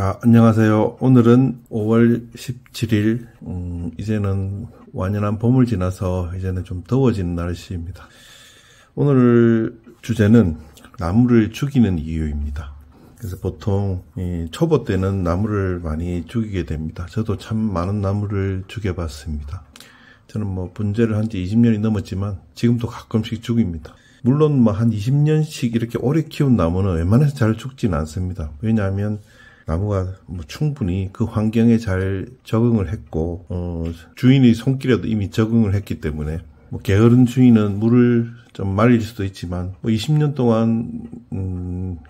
자, 안녕하세요. 오늘은 5월 17일, 이제는 완연한 봄을 지나서 이제는 좀 더워지는 날씨입니다. 오늘 주제는 나무를 죽이는 이유입니다. 그래서 보통 초보 때는 나무를 많이 죽이게 됩니다. 저도 참 많은 나무를 죽여봤습니다. 저는 분재를 한 지 20년이 넘었지만 지금도 가끔씩 죽입니다. 물론 한 20년씩 이렇게 오래 키운 나무는 웬만해서 잘 죽지는 않습니다. 왜냐하면 나무가 충분히 그 환경에 잘 적응을 했고 주인의 손길에도 이미 적응을 했기 때문에 게으른 주인은 물을 좀 말릴 수도 있지만 20년 동안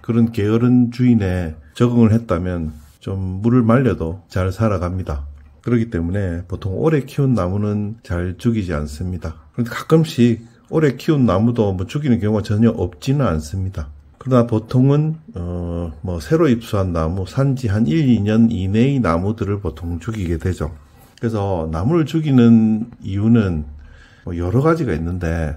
그런 게으른 주인에 적응을 했다면 좀 물을 말려도 잘 살아갑니다. 그렇기 때문에 보통 오래 키운 나무는 잘 죽이지 않습니다. 그런데 가끔씩 오래 키운 나무도 죽이는 경우가 전혀 없지는 않습니다. 그러나 보통은 새로 입수한 나무, 산지 한 1, 2년 이내의 나무들을 보통 죽이게 되죠. 그래서 나무를 죽이는 이유는 여러 가지가 있는데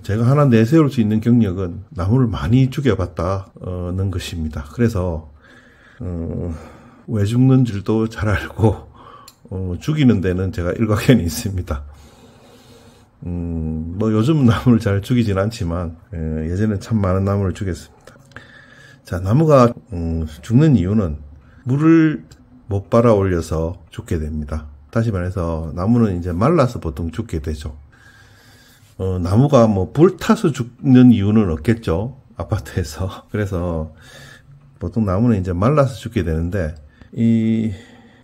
제가 하나 내세울 수 있는 경력은 나무를 많이 죽여봤다는 것입니다. 그래서 왜 죽는 줄도 잘 알고 죽이는 데는 제가 일가견이 있습니다. 요즘 나무를 잘 죽이진 않지만 예전에 참 많은 나무를 죽였습니다. 자, 나무가 죽는 이유는 물을 못 빨아 올려서 죽게 됩니다. 다시 말해서 나무는 이제 말라서 보통 죽게 되죠. 나무가 불 타서 죽는 이유는 없겠죠, 아파트에서. 그래서 보통 나무는 이제 말라서 죽게 되는데, 이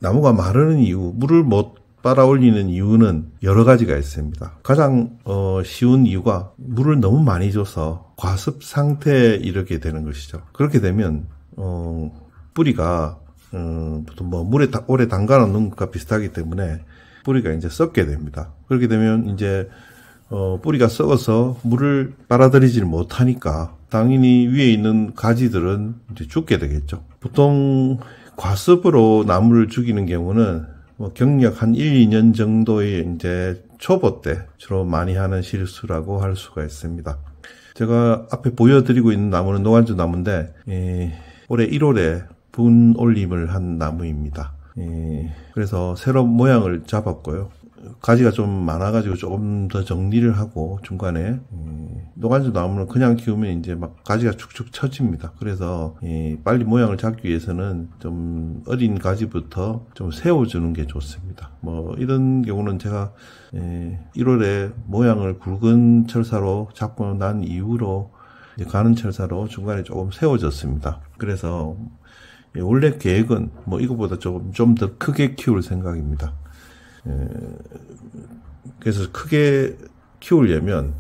나무가 마르는 이유, 물을 못 빨아 올리는 이유는 여러 가지가 있습니다. 가장 쉬운 이유가 물을 너무 많이 줘서 과습 상태에 이르게 되는 것이죠. 그렇게 되면 뿌리가 보통 물에 오래 담가 놓는 것과 비슷하기 때문에 뿌리가 이제 썩게 됩니다. 그렇게 되면 이제 뿌리가 썩어서 물을 빨아들이질 못하니까 당연히 위에 있는 가지들은 이제 죽게 되겠죠. 보통 과습으로 나무를 죽이는 경우는 경력 한 1, 2년 정도의 이제 초보 때 주로 많이 하는 실수라고 할 수가 있습니다. 제가 앞에 보여드리고 있는 나무는 노간주 나무인데 올해 1월에 분 올림을 한 나무입니다. 그래서 새로 모양을 잡았고요. 가지가 좀 많아가지고 조금 더 정리를 하고 중간에 노간주 나무는 그냥 키우면 이제 가지가 축축 처집니다. 그래서 빨리 모양을 잡기 위해서는 좀 어린 가지부터 좀 세워주는 게 좋습니다. 이런 경우는 제가 1월에 모양을 굵은 철사로 잡고 난 이후로 가는 철사로 중간에 조금 세워졌습니다. 그래서 원래 계획은 이거보다 좀 더 크게 키울 생각입니다. 그래서 크게 키우려면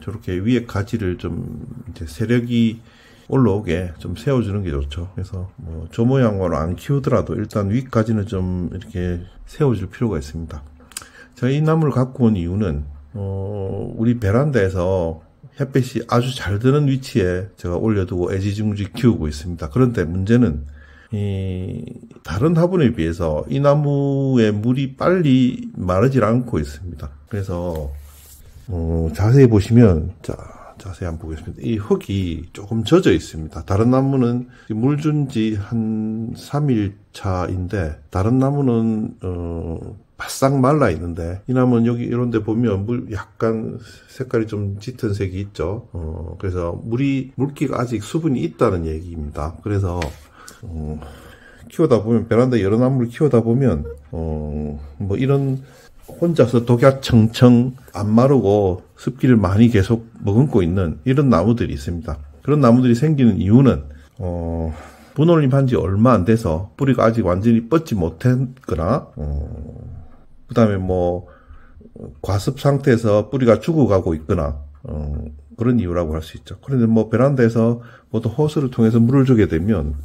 저렇게 위에 가지를 좀 이제 세력이 올라오게 좀 세워주는 게 좋죠. 그래서 저 모양으로 안 키우더라도 일단 윗가지는 좀 이렇게 세워줄 필요가 있습니다. 제가 이 나무를 갖고 온 이유는 우리 베란다에서 햇빛이 아주 잘 드는 위치에 제가 올려두고 애지중지 키우고 있습니다. 그런데 문제는 다른 화분에 비해서 이 나무의 물이 빨리 마르질 않고 있습니다. 그래서 자세히 보시면, 자세히 한번 보겠습니다. 이 흙이 조금 젖어 있습니다. 다른 나무는 물 준 지 한 3일 차인데 다른 나무는 바싹 말라 있는데 이 나무는 여기 이런 데 보면 물 약간 색깔이 좀 짙은 색이 있죠. 그래서 물기가 아직 수분이 있다는 얘기입니다. 그래서 키우다 보면 베란다 여러 나무를 키우다 보면 이런 혼자서 독야청청 안 마르고 습기를 많이 계속 머금고 있는 이런 나무들이 있습니다. 그런 나무들이 생기는 이유는 분올림한 지 얼마 안 돼서 뿌리가 아직 완전히 뻗지 못했거나 그 다음에 과습 상태에서 뿌리가 죽어가고 있거나 그런 이유라고 할 수 있죠. 그런데 베란다에서 보통 호스를 통해서 물을 주게 되면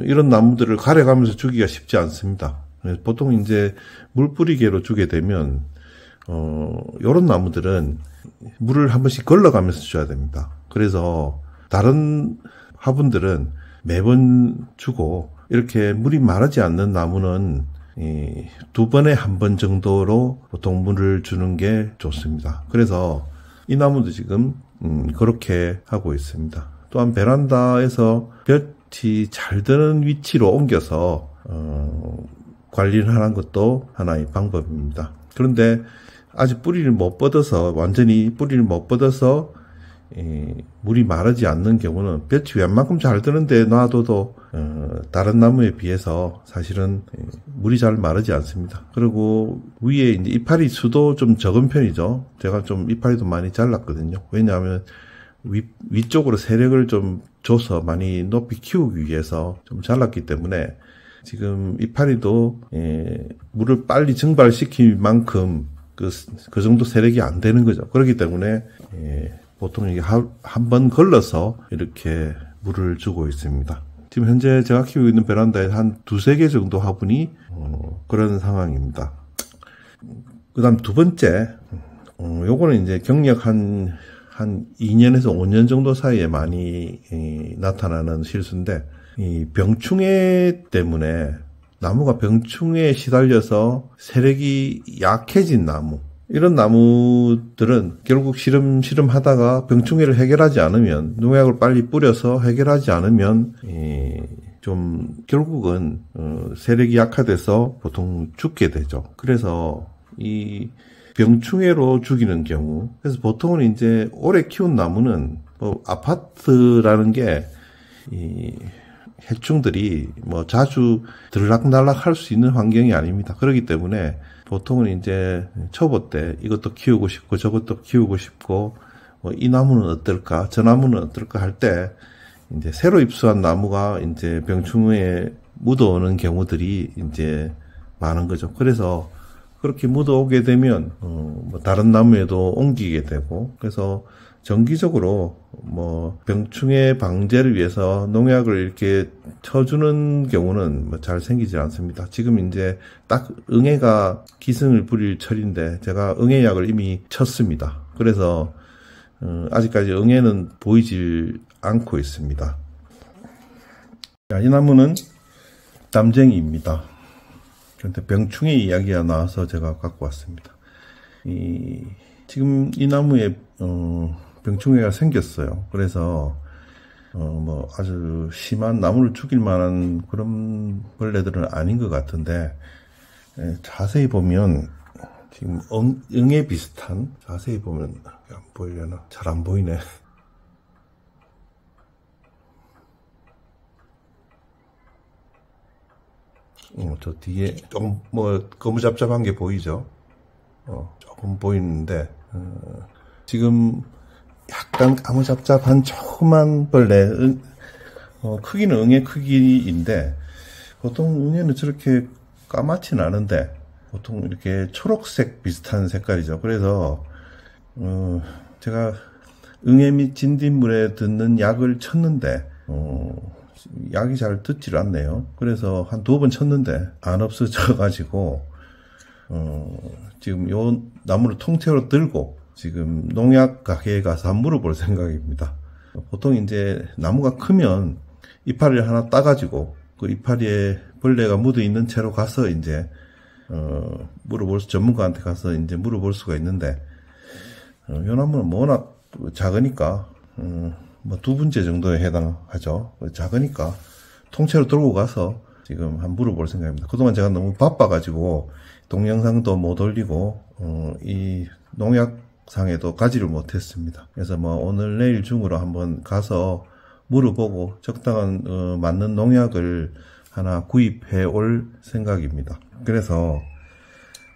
이런 나무들을 가려가면서 주기가 쉽지 않습니다. 보통 이제 물 뿌리개로 주게 되면 이런 나무들은 물을 한 번씩 걸러가면서 줘야 됩니다. 그래서 다른 화분들은 매번 주고 이렇게 물이 마르지 않는 나무는 2번에 1번 정도로 보통 물을 주는 게 좋습니다. 그래서 이 나무도 지금 그렇게 하고 있습니다. 또한 베란다에서 볕 꽃이 잘 드는 위치로 옮겨서 관리를 하는 것도 하나의 방법입니다. 그런데 아직 뿌리를 못 뻗어서 완전히 뿌리를 못 뻗어서 물이 마르지 않는 경우는 볕이 웬만큼 잘 드는데 놔둬도 다른 나무에 비해서 사실은 물이 잘 마르지 않습니다. 그리고 위에 이제 이파리 수도 좀 적은 편이죠. 제가 좀 이파리도 많이 잘랐거든요. 왜냐하면 위쪽으로 세력을 좀 줘서 많이 높이 키우기 위해서 좀 잘랐기 때문에 지금 이파리도 물을 빨리 증발시킬 만큼 그 정도 세력이 안 되는 거죠. 그렇기 때문에 보통 이게 한 번 걸러서 이렇게 물을 주고 있습니다. 지금 현재 제가 키우고 있는 베란다에 한 두세 개 정도 화분이 그런 상황입니다. 그 다음 두 번째, 요거는 이제 경력 한 2년에서 5년 정도 사이에 많이 나타나는 실수인데, 이 병충해 때문에 나무가 병충해에 시달려서 세력이 약해진 나무, 이런 나무들은 결국 시름시름 하다가 병충해를 해결하지 않으면, 농약을 빨리 뿌려서 해결하지 않으면 좀 결국은 세력이 약화돼서 보통 죽게 되죠. 그래서 이 병충해로 죽이는 경우, 그래서 보통은 이제 오래 키운 나무는 아파트라는 게 해충들이 자주 들락날락 할 수 있는 환경이 아닙니다. 그렇기 때문에 보통은 이제 초보 때 이것도 키우고 싶고 저것도 키우고 싶고 이 나무는 어떨까 저 나무는 어떨까 할 때 이제 새로 입수한 나무가 이제 병충해에 묻어오는 경우들이 이제 많은 거죠. 그래서 그렇게 묻어오게 되면 다른 나무에도 옮기게 되고, 그래서 정기적으로 병충해 방제를 위해서 농약을 이렇게 쳐주는 경우는 잘 생기지 않습니다. 지금 이제 딱 응애가 기승을 부릴 철인데 제가 응애약을 이미 쳤습니다. 그래서 아직까지 응애는 보이질 않고 있습니다. 이 나무는 담쟁이입니다. 그런데 병충해 이야기가 나와서 제가 갖고 왔습니다. 지금 이 나무에 병충해가 생겼어요. 그래서 아주 심한 나무를 죽일 만한 그런 벌레들은 아닌 것 같은데, 자세히 보면 지금 응애 비슷한, 자세히 보면 안 보이려나? 잘 안 보이네. 저 뒤에 좀 거무잡잡한 게 보이죠? 조금 보이는데, 지금 약간 까무잡잡한 조그만 벌레, 크기는 응애 크기인데, 보통 응애는 저렇게 까맣진 않은데, 보통 이렇게 초록색 비슷한 색깔이죠. 그래서, 제가 응애 및 진딧물에 듣는 약을 쳤는데, 약이 잘 듣질 않네요. 그래서 한 2번 쳤는데 안 없어져가지고 지금 요 나무를 통째로 들고 지금 농약 가게에 가서 한번 물어볼 생각입니다. 보통 이제 나무가 크면 이파리를 하나 따가지고 그 이파리에 벌레가 묻어 있는 채로 가서 이제 전문가한테 가서 이제 물어볼 수가 있는데, 요 나무는 워낙 작으니까 2분째 정도에 해당하죠. 작으니까 통째로 들고 가서 지금 한번 물어볼 생각입니다. 그동안 제가 너무 바빠가지고 동영상도 못 올리고 이 농약상에도 가지를 못했습니다. 그래서 오늘 내일 중으로 한번 가서 물어보고 적당한 맞는 농약을 하나 구입해 올 생각입니다. 그래서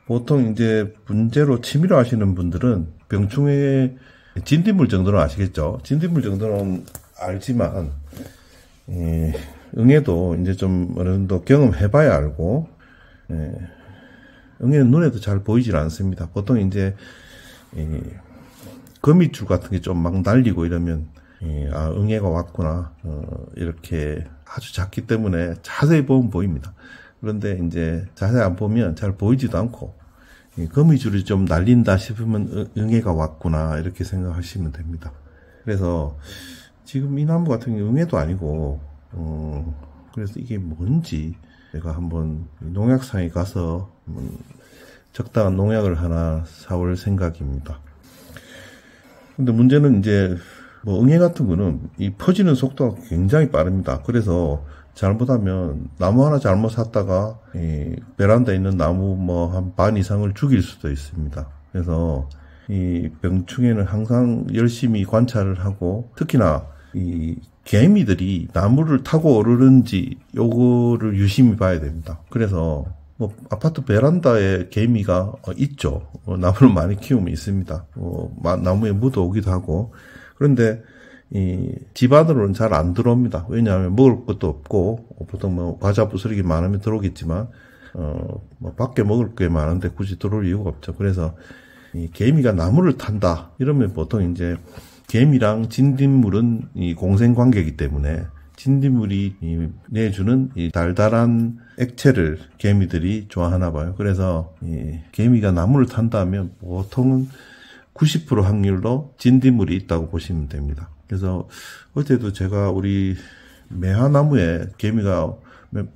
보통 이제 문제로 치밀어 하시는 분들은 병충해 진딧물 정도는 아시겠죠? 진딧물 정도는 알지만, 응애도 이제 좀 어느 정도 경험해봐야 알고, 응애는 눈에도 잘 보이질 않습니다. 보통 이제, 거미줄 같은 게 좀 막 날리고 이러면, 응애가 왔구나, 이렇게 아주 작기 때문에 자세히 보면 보입니다. 그런데 이제 자세히 안 보면 잘 보이지도 않고, 거미줄이 좀 날린다 싶으면 응애가 왔구나 이렇게 생각하시면 됩니다. 그래서 지금 이 나무 같은 경우 응애도 아니고 그래서 이게 뭔지 제가 한번 농약상에 가서 적당한 농약을 하나 사올 생각입니다. 근데 문제는 이제 뭐 응애 같은 거는 이 퍼지는 속도가 굉장히 빠릅니다. 그래서 잘못하면 나무 하나 잘못 샀다가 이 베란다에 있는 나무 뭐 한 반 이상을 죽일 수도 있습니다. 그래서 이 병충해는 항상 열심히 관찰을 하고, 특히나 이 개미들이 나무를 타고 오르는지 요거를 유심히 봐야 됩니다. 그래서 뭐 아파트 베란다에 개미가 있죠. 나무를 많이 키우면 있습니다. 나무에 묻어오기도 하고. 그런데 이 집 안으로는 잘 안 들어옵니다. 왜냐하면 먹을 것도 없고, 보통 뭐 과자 부스러기 많으면 들어오겠지만 뭐 밖에 먹을 게 많은데 굳이 들어올 이유가 없죠. 그래서 이 개미가 나무를 탄다 이러면 보통 이제 개미랑 진딧물은 이 공생 관계이기 때문에 진딧물이 내주는 이 달달한 액체를 개미들이 좋아하나 봐요. 그래서 이 개미가 나무를 탄다면 보통은 90% 확률로 진딧물이 있다고 보시면 됩니다. 그래서 어제도 제가 우리 매화나무에 개미가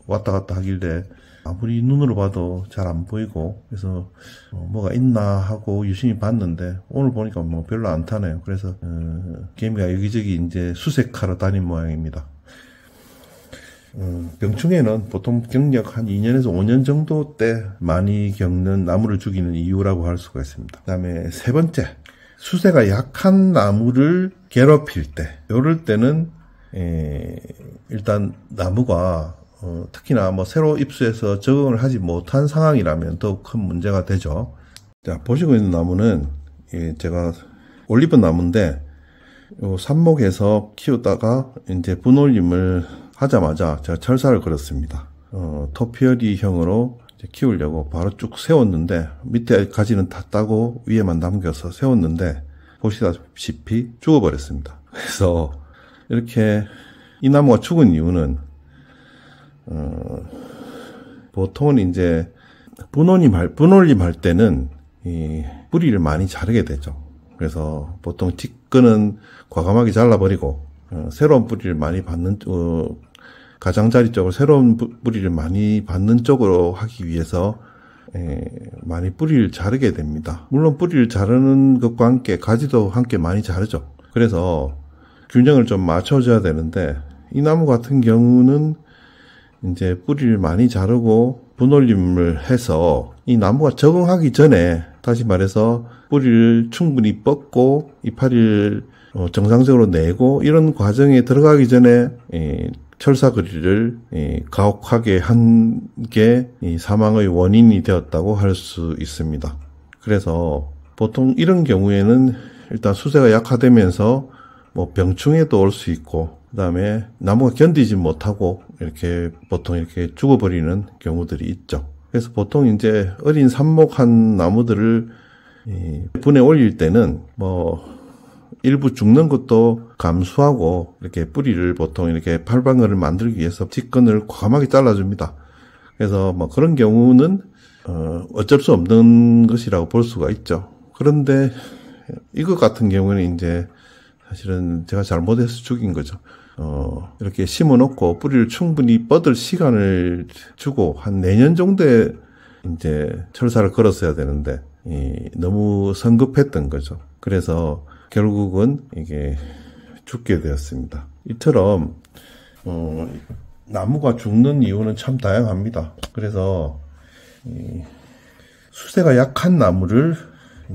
왔다 갔다 하길래 아무리 눈으로 봐도 잘 안 보이고, 그래서 뭐가 있나 하고 유심히 봤는데 오늘 보니까 뭐 별로 안 타네요. 그래서 개미가 여기저기 이제 수색하러 다닌 모양입니다. 병충해는 보통 경력 한 2년에서 5년 정도 때 많이 겪는 나무를 죽이는 이유라고 할 수가 있습니다. 그 다음에 세 번째, 수세가 약한 나무를 괴롭힐 때, 이럴 때는 일단 나무가 특히나 뭐 새로 입수해서 적응을 하지 못한 상황이라면 더 큰 문제가 되죠. 자, 보시고 있는 나무는 제가 올리브 나무인데 삽목에서 키우다가 이제 분올림을 하자마자 제가 철사를 걸었습니다. 토피어리형으로 키우려고 바로 쭉 세웠는데, 밑에 가지는 다 따고 위에만 남겨서 세웠는데 보시다시피 죽어버렸습니다. 그래서 이렇게 이 나무가 죽은 이유는 보통은 이제 분올림 할 때는 이 뿌리를 많이 자르게 되죠. 그래서 보통 뒷근은 과감하게 잘라버리고 새로운 뿌리를 많이 받는 가장자리 쪽으로 새로운 뿌리를 많이 받는 쪽으로 하기 위해서 많이 뿌리를 자르게 됩니다. 물론 뿌리를 자르는 것과 함께 가지도 함께 많이 자르죠. 그래서 균형을 좀 맞춰줘야 되는데, 이 나무 같은 경우는 이제 뿌리를 많이 자르고 분올림을 해서 이 나무가 적응하기 전에, 다시 말해서 뿌리를 충분히 뻗고 이파리를 정상적으로 내고 이런 과정에 들어가기 전에 철사거리를 가혹하게 한 게 사망의 원인이 되었다고 할 수 있습니다. 그래서 보통 이런 경우에는 일단 수세가 약화되면서 뭐 병충해도 올 수 있고, 그 다음에 나무가 견디지 못하고 이렇게 보통 이렇게 죽어버리는 경우들이 있죠. 그래서 보통 이제 어린 삽목한 나무들을 분에 올릴 때는 뭐 일부 죽는 것도 감수하고 이렇게 뿌리를 보통 이렇게 팔방을 만들기 위해서 뒷근을 과감하게 잘라줍니다. 그래서 뭐 그런 경우는 어쩔 수 없는 것이라고 볼 수가 있죠. 그런데 이것 같은 경우는 이제 사실은 제가 잘못해서 죽인 거죠. 이렇게 심어놓고 뿌리를 충분히 뻗을 시간을 주고 한 내년 정도에 이제 철사를 걸었어야 되는데 너무 성급했던 거죠. 그래서 결국은 이게 죽게 되었습니다. 이처럼 나무가 죽는 이유는 참 다양합니다. 그래서 수세가 약한 나무를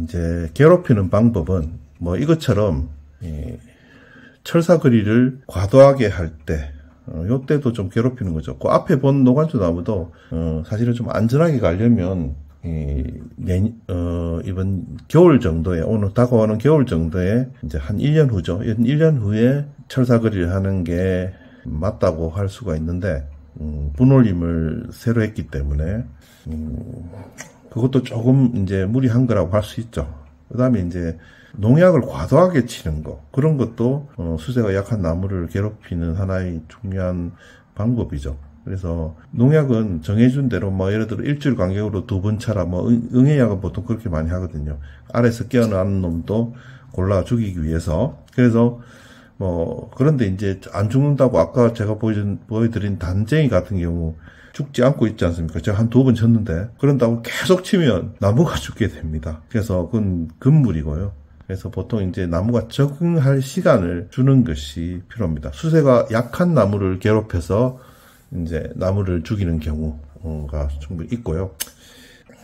이제 괴롭히는 방법은 뭐 이것처럼 철사거리를 과도하게 할 때, 요때도 좀 괴롭히는 거죠. 그 앞에 본 노간주 나무도 사실은 좀 안전하게 가려면 이번 겨울 정도에, 오늘 다가오는 겨울 정도에 이제 한 1년 후죠. 1년 후에 철사거리를 하는 게 맞다고 할 수가 있는데, 분올림을 새로 했기 때문에 그것도 조금 이제 무리한 거라고 할 수 있죠. 그 다음에 이제 농약을 과도하게 치는 거, 그런 것도 수세가 약한 나무를 괴롭히는 하나의 중요한 방법이죠. 그래서 농약은 정해준 대로 뭐 예를 들어 일주일 간격으로 2번 차라, 뭐 응애약은 보통 그렇게 많이 하거든요. 아래서 깨어나는 놈도 골라 죽이기 위해서. 그래서 뭐 그런데 이제 안 죽는다고 아까 제가 보여드린 단쟁이 같은 경우 죽지 않고 있지 않습니까? 제가 한 2번 쳤는데, 그런다고 계속 치면 나무가 죽게 됩니다. 그래서 그건 금물이고요. 그래서 보통 이제 나무가 적응할 시간을 주는 것이 필요합니다. 수세가 약한 나무를 괴롭혀서 이제 나무를 죽이는 경우가 충분히 있고요.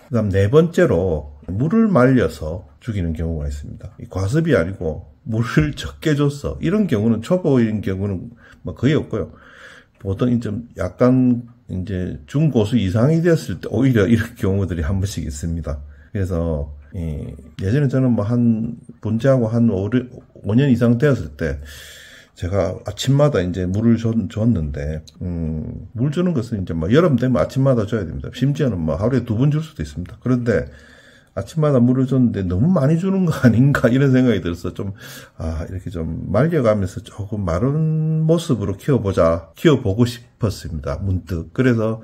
그다음 네 번째로 물을 말려서 죽이는 경우가 있습니다. 과습이 아니고 물을 적게 줬어. 이런 경우는 초보인 경우는 뭐 거의 없고요. 보통 좀 약간 이제 중고수 이상이 되었을 때 오히려 이런 경우들이 한 번씩 있습니다. 그래서 예전에 저는 뭐 한 본체하고 한 5년 이상 되었을 때 제가 아침마다 이제 물을 줬는데 물 주는 것은 이제 뭐 여름 되면 아침마다 줘야 됩니다. 심지어는 뭐 하루에 2번 줄 수도 있습니다. 그런데 아침마다 물을 줬는데 너무 많이 주는 거 아닌가 이런 생각이 들어서 좀 이렇게 좀 말려가면서 조금 마른 모습으로 키워보고 싶었습니다. 문득. 그래서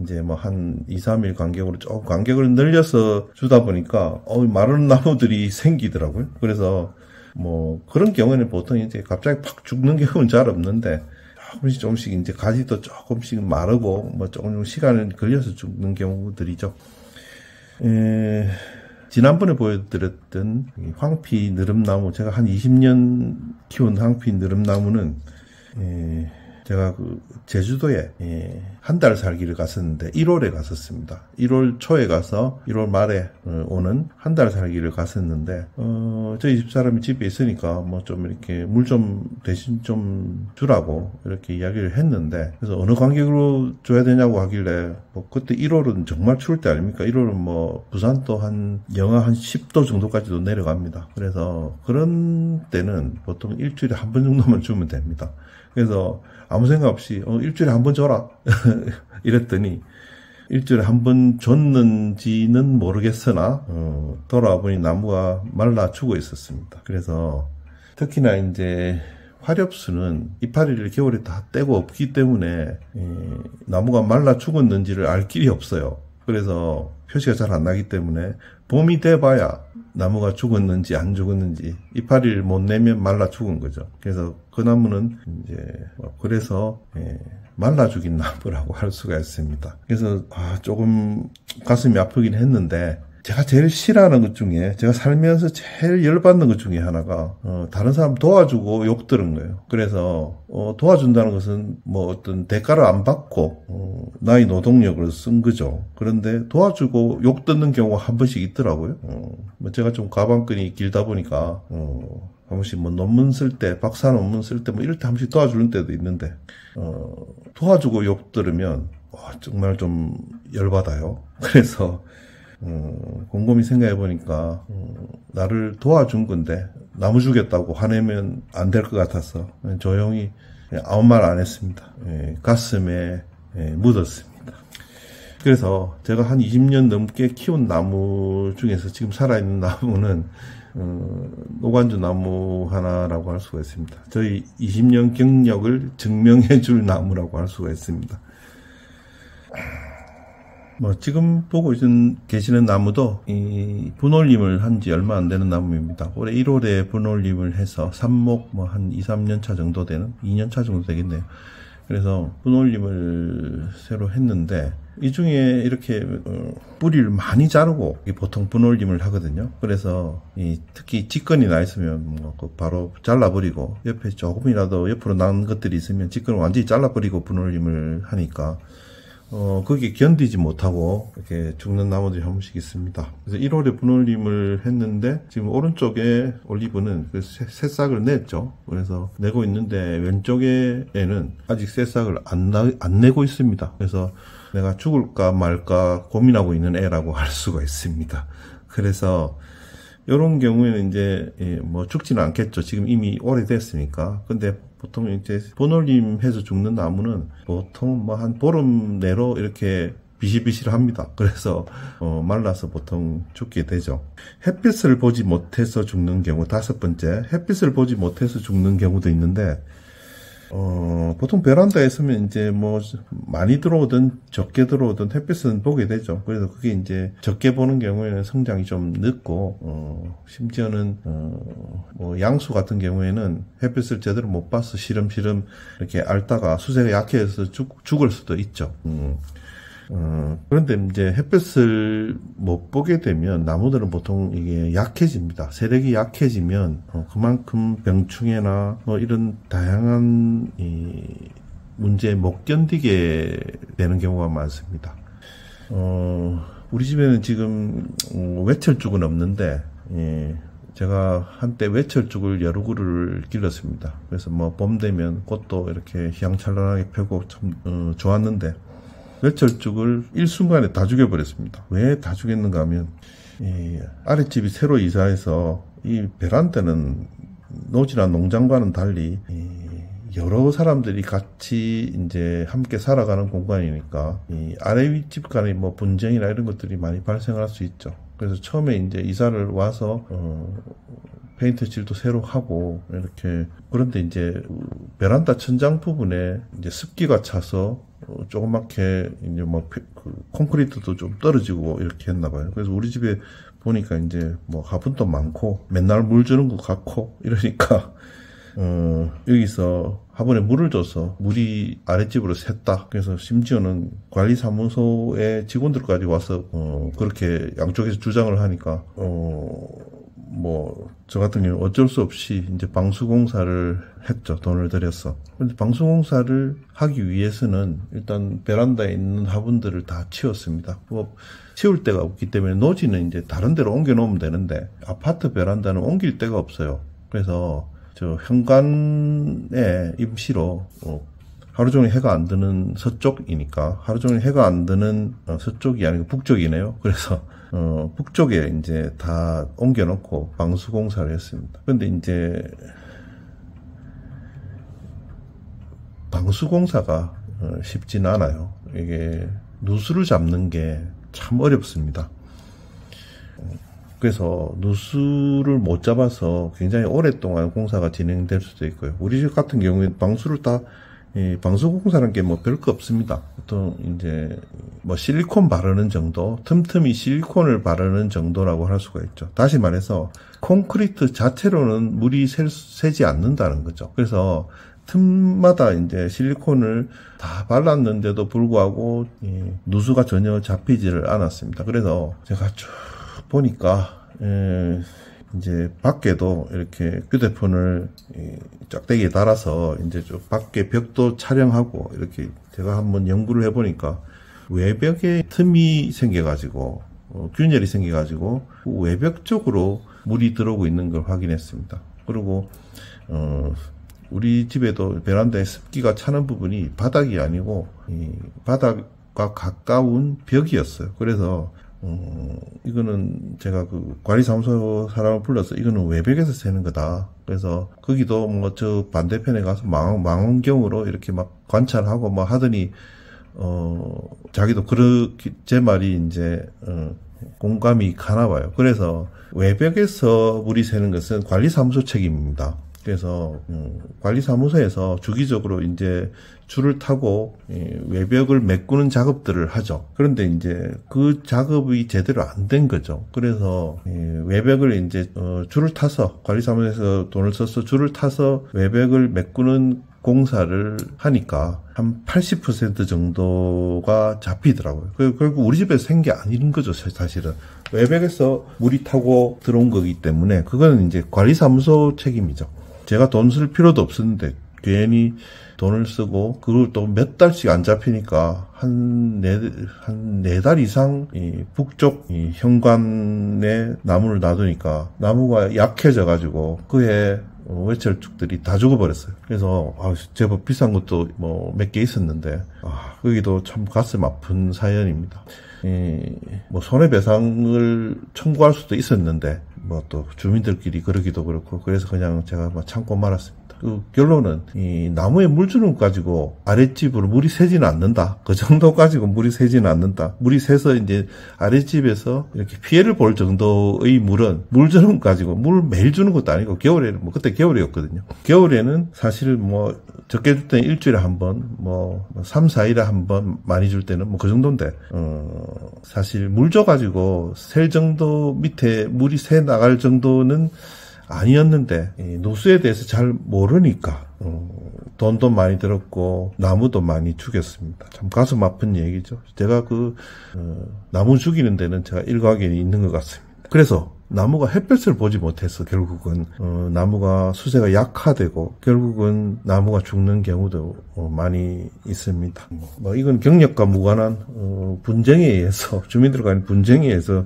이제 뭐 한 2, 3일 간격으로 조금 간격을 늘려서 주다 보니까 마른 나무들이 생기더라고요. 그래서 뭐 그런 경우는 보통 이제 갑자기 팍 죽는 경우는 잘 없는데 조금씩 이제 가지도 조금씩 마르고 뭐 조금 시간이 걸려서 죽는 경우들이죠. 지난번에 보여드렸던 황피 느릅나무, 제가 한 20년 키운 황피 느릅나무는 제가 제주도에 한 달 살기를 갔었는데 1월에 갔었습니다. 1월 초에 가서 1월 말에 오는 한 달 살기를 갔었는데 저희 집사람이 집에 있으니까 뭐 좀 이렇게 물 좀 대신 좀 주라고 이렇게 이야기를 했는데, 그래서 어느 간격으로 줘야 되냐고 하길래 뭐 그때 1월은 정말 추울 때 아닙니까? 1월은 뭐 부산도 영하 한 10도 정도까지도 내려갑니다. 그래서 그런 때는 보통 일주일에 한 번 정도만 주면 됩니다. 그래서 아무 생각 없이 일주일에 한 번 줘라 이랬더니 일주일에 한 번 줬는지는 모르겠으나 돌아와 보니 나무가 말라 죽어 있었습니다. 그래서 특히나 이제 화렵수는 이파리를 겨울에 다 떼고 없기 때문에 나무가 말라 죽었는지를 알 길이 없어요. 그래서 표시가 잘 안 나기 때문에 봄이 돼봐야 나무가 죽었는지 안 죽었는지, 이파리를 못 내면 말라 죽은 거죠. 그래서 그 나무는 이제 그래서 말라 죽인 나무라고 할 수가 있습니다. 그래서 조금 가슴이 아프긴 했는데, 제가 제일 싫어하는 것 중에, 제가 살면서 제일 열받는 것 중에 하나가 다른 사람 도와주고 욕 들은 거예요. 그래서 도와준다는 것은 뭐 어떤 대가를 안 받고 나의 노동력을 쓴 거죠. 그런데 도와주고 욕 듣는 경우가 한 번씩 있더라고요. 뭐 제가 좀 가방끈이 길다 보니까 한 번씩 뭐 논문 쓸 때, 박사 논문 쓸 때 뭐 이럴 때 한 번씩 도와주는 때도 있는데 도와주고 욕 들으면 정말 좀 열받아요. 그래서 곰곰이 생각해보니까 나를 도와준 건데 나무 주겠다고 화내면 안 될 것 같아서 조용히 아무 말 안 했습니다. 가슴에 묻었습니다. 그래서 제가 한 20년 넘게 키운 나무 중에서 지금 살아있는 나무는 노관주 나무 하나라고 할 수가 있습니다. 저희 20년 경력을 증명해 줄 나무라고 할 수가 있습니다. 뭐 지금 보고 계시는 나무도 이 분올림을 한 지 얼마 안 되는 나무입니다. 올해 1월에 분올림을 해서 삽목 뭐 한 2, 3년 차 정도 되는, 2년 차 정도 되겠네요. 그래서 분올림을 새로 했는데, 이 중에 이렇게 뿌리를 많이 자르고 보통 분올림을 하거든요. 그래서 특히 직건이 나 있으면 뭐 바로 잘라버리고, 옆에 조금이라도 옆으로 난 것들이 있으면 직건을 완전히 잘라버리고 분올림을 하니까 거기에 견디지 못하고 이렇게 죽는 나무들이 한 번씩 있습니다. 그래서 1월에 분올림을 했는데, 지금 오른쪽에 올리브는 그 새싹을 냈죠. 그래서 내고 있는데, 왼쪽에는 아직 새싹을 안 내고 있습니다. 그래서 내가 죽을까 말까 고민하고 있는 애라고 할 수가 있습니다. 그래서 이런 경우에는 이제 뭐 죽지는 않겠죠. 지금 이미 오래됐으니까. 근데 보통 이제 분올림해서 죽는 나무는 보통 뭐 한 보름 내로 이렇게 비실비실합니다. 그래서 말라서 보통 죽게 되죠. 햇빛을 보지 못해서 죽는 경우, 5번째, 햇빛을 보지 못해서 죽는 경우도 있는데, 보통 베란다에 있으면 이제 뭐 많이 들어오든 적게 들어오든 햇빛은 보게 되죠. 그래서 그게 이제 적게 보는 경우에는 성장이 좀 늦고, 심지어는 뭐 양수 같은 경우에는 햇빛을 제대로 못 봐서 시름시름 이렇게 앓다가 수세가 약해서 죽을 수도 있죠. 그런데 이제 햇볕을 못 보게 되면 나무들은 보통 이게 약해집니다. 세력이 약해지면 그만큼 병충해나 뭐 이런 다양한 문제에 못 견디게 되는 경우가 많습니다. 우리 집에는 지금 외철쭉은 없는데 제가 한때 외철쭉을 여러 그루를 길렀습니다. 그래서 뭐 봄 되면 꽃도 이렇게 휘황찬란하게 펴고 참 좋았는데 외철쭉을 일순간에 다 죽여버렸습니다. 왜 다 죽였는가 하면 아랫집이 새로 이사해서 이 베란다는 노지나 농장과는 달리 여러 사람들이 같이 이제 함께 살아가는 공간이니까 이 아래 윗집 간의 뭐 분쟁이나 이런 것들이 많이 발생할 수 있죠. 그래서 처음에 이제 이사를 와서 페인트 칠도 새로 하고 이렇게 그런데 이제 베란다 천장 부분에 이제 습기가 차서 조그맣게 이제 뭐 콘크리트도 좀 떨어지고 이렇게 했나 봐요. 그래서 우리 집에 보니까 이제 뭐 화분도 많고 맨날 물 주는 것 같고 이러니까 여기서 화분에 물을 줘서 물이 아랫집으로 샜다. 그래서 심지어는 관리사무소의 직원들까지 와서 그렇게 양쪽에서 주장을 하니까 뭐 저 같은 경우는 어쩔 수 없이 이제 방수공사를 했죠. 돈을 들여서. 근데 방수공사를 하기 위해서는 일단 베란다에 있는 화분들을 다 치웠습니다. 뭐 치울 데가 없기 때문에 노지는 이제 다른 데로 옮겨 놓으면 되는데 아파트 베란다는 옮길 데가 없어요. 그래서 저 현관에 임시로 하루 종일 해가 안 드는 서쪽이니까 하루 종일 해가 안 드는 서쪽이 아니고 북쪽이네요. 그래서 북쪽에 이제 다 옮겨놓고 방수공사를 했습니다. 그런데 이제 방수공사가 쉽지는 않아요. 이게 누수를 잡는 게 참 어렵습니다. 그래서 누수를 못 잡아서 굉장히 오랫동안 공사가 진행될 수도 있고요. 우리 집 같은 경우에는 방수를 다 방수공사라는 게 뭐 별거 없습니다. 보통 이제 뭐 실리콘 바르는 정도, 틈틈이 실리콘을 바르는 정도라고 할 수가 있죠. 다시 말해서 콘크리트 자체로는 물이 새지 않는다는 거죠. 그래서 틈마다 이제 실리콘을 다 발랐는데도 불구하고 누수가 전혀 잡히지를 않았습니다. 그래서 제가 쭉 보니까 이제 밖에도 이렇게 휴대폰을 짝대기에 달아서 이제 좀 밖에 벽도 촬영하고 이렇게 제가 한번 연구를 해보니까 외벽에 틈이 생겨가지고 균열이 생겨가지고 그 외벽 쪽으로 물이 들어오고 있는 걸 확인했습니다. 그리고 우리 집에도 베란다에 습기가 차는 부분이 바닥이 아니고 바닥과 가까운 벽이었어요. 그래서 이거는 제가 그 관리사무소 사람을 불러서 이거는 외벽에서 새는 거다. 그래서 거기도 뭐 저 반대편에 가서 망원경으로 이렇게 막 관찰하고 뭐 하더니 자기도 그렇게 제 말이 이제 공감이 가나 봐요. 그래서 외벽에서 물이 새는 것은 관리사무소 책임입니다. 그래서 관리사무소에서 주기적으로 이제 줄을 타고 외벽을 메꾸는 작업들을 하죠. 그런데 이제 그 작업이 제대로 안 된 거죠. 그래서 외벽을 이제 줄을 타서 관리사무소에서 돈을 써서 줄을 타서 외벽을 메꾸는 공사를 하니까 한 80% 정도가 잡히더라고요. 결국 우리 집에서 생 게 아닌 거죠, 사실은. 외벽에서 물이 타고 들어온 거기 때문에 그거는 이제 관리사무소 책임이죠. 제가 돈 쓸 필요도 없었는데 괜히 돈을 쓰고 그리고 또 몇 달씩 안 잡히니까 한 네 달 이상 이 북쪽 이 현관에 나무를 놔두니까 나무가 약해져 가지고 그해 외철쭉들이 다 죽어버렸어요. 그래서 제법 비싼 것도 뭐 몇 개 있었는데 거기도 참 가슴 아픈 사연입니다. 뭐 손해배상을 청구할 수도 있었는데 뭐 또 주민들끼리 그러기도 그렇고 그래서 그냥 제가 뭐 참고 말았습니다. 그 결론은 이 나무에 물 주는 것 가지고 아랫집으로 물이 새지는 않는다. 그 정도 가지고 물이 새지는 않는다. 물이 새서 이제 아랫집에서 이렇게 피해를 볼 정도의 물은 물 주는 것 가지고 물 매일 주는 것도 아니고 겨울에는 뭐 그때 겨울이었거든요. 겨울에는 사실 뭐 적게 줄 때는 일주일에 한 번, 뭐 3, 4일에 한 번 많이 줄 때는 뭐 그 정도인데 사실 물 줘가지고 셀 정도 밑에 물이 새 나갈 정도는 아니었는데 누수에 대해서 잘 모르니까 돈도 많이 들었고 나무도 많이 죽였습니다. 참 가슴 아픈 얘기죠. 제가 나무 죽이는 데는 제가 일가견이 있는 것 같습니다. 그래서 나무가 햇볕을 보지 못해서 결국은 나무가 수세가 약화되고 결국은 나무가 죽는 경우도 많이 있습니다. 이건 경력과 무관한 분쟁에 의해서 주민들 간의 분쟁에 의해서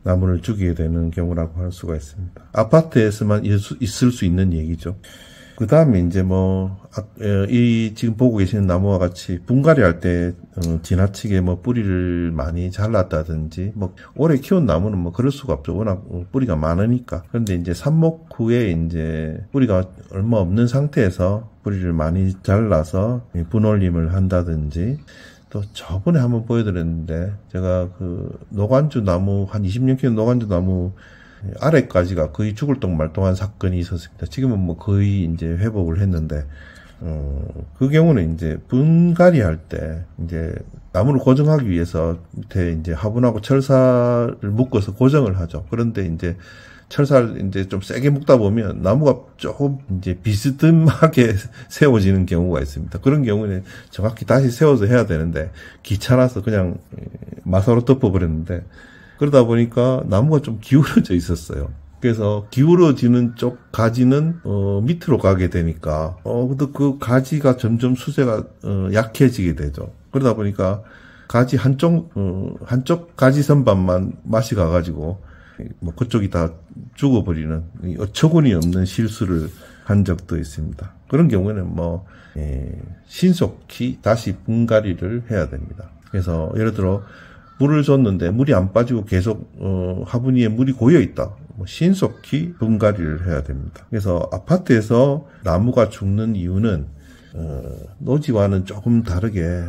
나무를 죽이게 되는 경우라고 할 수가 있습니다. 아파트에서만 있을 수 있는 얘기죠. 그 다음에 이제 지금 보고 계시는 나무와 같이 분갈이 할 때, 지나치게 뿌리를 많이 잘랐다든지, 오래 키운 나무는 그럴 수가 없죠. 워낙 뿌리가 많으니까. 그런데 이제 삽목 후에 이제 뿌리가 얼마 없는 상태에서 뿌리를 많이 잘라서 분올림을 한다든지, 또 저번에 한번 보여드렸는데, 제가 노간주 나무, 한 20년 키운 노간주 나무, 아래까지가 거의 죽을 똥 말똥한 사건이 있었습니다. 지금은 거의 이제 회복을 했는데, 그 경우는 이제 분갈이 할 때, 이제 나무를 고정하기 위해서 밑에 이제 화분하고 철사를 묶어서 고정을 하죠. 그런데 이제 철사를 이제 좀 세게 묶다 보면 나무가 조금 이제 비스듬하게 세워지는 경우가 있습니다. 그런 경우는 정확히 다시 세워서 해야 되는데, 귀찮아서 그냥 마사로 덮어버렸는데, 그러다 보니까 나무가 좀 기울어져 있었어요. 그래서 기울어지는 쪽 가지는 밑으로 가게 되니까 근데 그 가지가 점점 수세가 약해지게 되죠. 그러다 보니까 가지 한쪽 가지 선반만 맛이 가가지고 그쪽이 다 죽어버리는 어처구니 없는 실수를 한 적도 있습니다. 그런 경우에는 신속히 다시 분갈이를 해야 됩니다. 그래서 예를 들어 물을 줬는데 물이 안 빠지고 계속 화분 위에 물이 고여 있다. 신속히 분갈이를 해야 됩니다. 그래서 아파트에서 나무가 죽는 이유는 노지와는 조금 다르게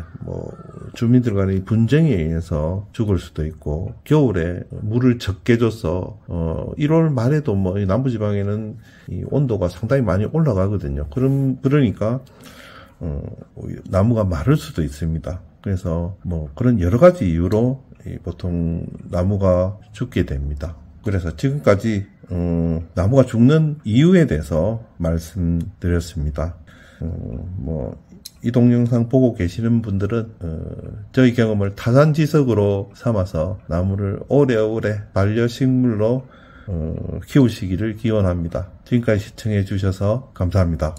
주민들 간의 분쟁에 의해서 죽을 수도 있고, 겨울에 물을 적게 줘서 1월 말에도 남부지방에는 이 온도가 상당히 많이 올라가거든요. 그러니까 나무가 마를 수도 있습니다. 그래서 그런 여러 가지 이유로 보통 나무가 죽게 됩니다. 그래서 지금까지 나무가 죽는 이유에 대해서 말씀드렸습니다. 이 동영상 보고 계시는 분들은 저희 경험을 타산지석으로 삼아서 나무를 오래오래 반려식물로 키우시기를 기원합니다. 지금까지 시청해 주셔서 감사합니다.